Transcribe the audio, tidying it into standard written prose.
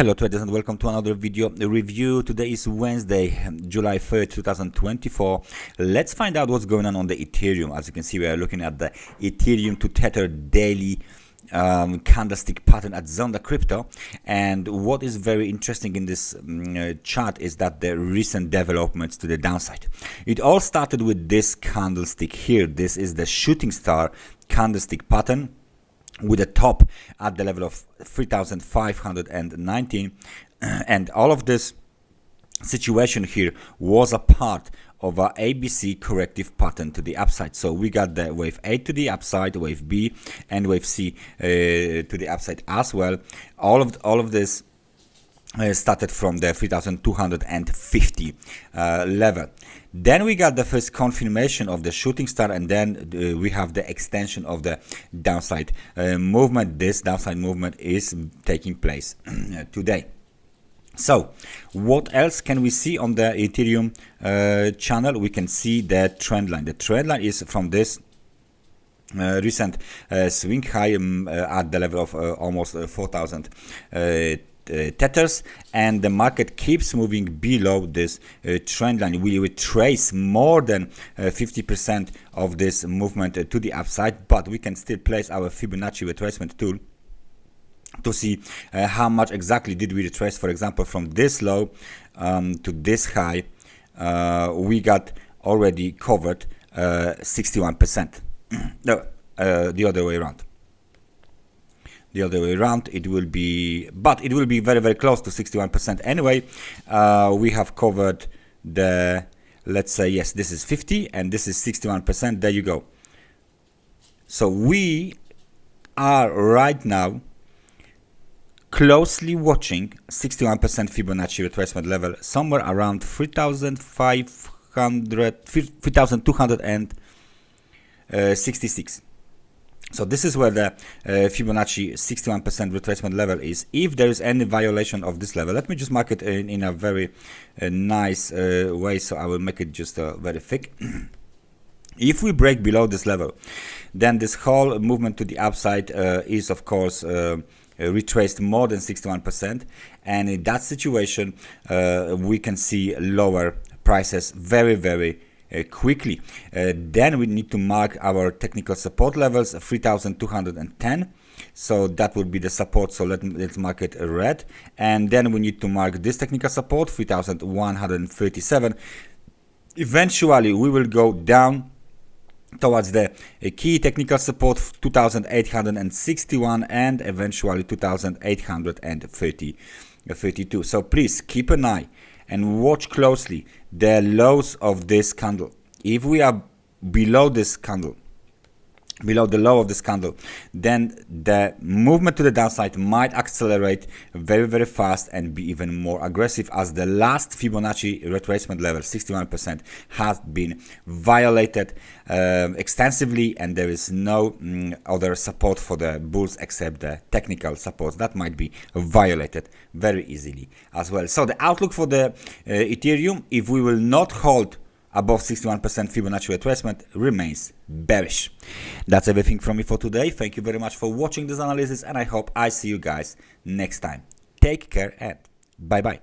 Hello traders and welcome to another video review. Today is Wednesday, July 3rd, 2024. Let's find out what's going on the Ethereum. As you can see, we are looking at the Ethereum to Tether daily candlestick pattern at Zondacrypto. And what is very interesting in this chart is that the recent developments to the downside. It all started with this candlestick here. This is the shooting star candlestick pattern, with a top at the level of 3,519, and all of this situation here was a part of our ABC corrective pattern to the upside. So we got the wave A to the upside, wave B, and wave C to the upside as well. All of this started from the 3,250 level. Then we got the first confirmation of the shooting star, and then we have the extension of the downside movement. This downside movement is taking place today. So what else can we see on the Ethereum channel? We can see the trend line. The trend line is from this recent swing high at the level of almost 4,000 tethers, and the market keeps moving below this trend line. We retrace more than 50% of this movement to the upside, but we can still place our Fibonacci retracement tool to see how much exactly did we retrace. For example, from this low to this high, we got already covered 61%. No, the other way around. The other way around, it will be, but it will be very, very close to 61% anyway. We have covered the, let's say, yes, this is 50 and this is 61%. There you go. So we are right now closely watching 61% Fibonacci retracement level, somewhere around 3,266. So this is where the Fibonacci 61% retracement level is. If there is any violation of this level, let me just mark it in a very nice way. So I will make it just very thick. If we break below this level, then this whole movement to the upside is of course retraced more than 61%. And in that situation, we can see lower prices very, very quickly. Then we need to mark our technical support levels, 3,210. So that would be the support. So let's mark it red. And then we need to mark this technical support, 3,137. Eventually we will go down towards the key technical support, 2,861, and eventually 2,832. So please keep an eye and watch closely the lows of this candle. If we are below this candle, below the low of this candle, then the movement to the downside might accelerate very, very fast and be even more aggressive, as the last Fibonacci retracement level, 61%, has been violated extensively, and there is no other support for the bulls except the technical support that might be violated very easily as well. So the outlook for the Ethereum, if we will not hold above 61% Fibonacci retracement, remains bearish. That's everything from me for today. Thank you very much for watching this analysis, and I hope I see you guys next time. Take care and bye bye.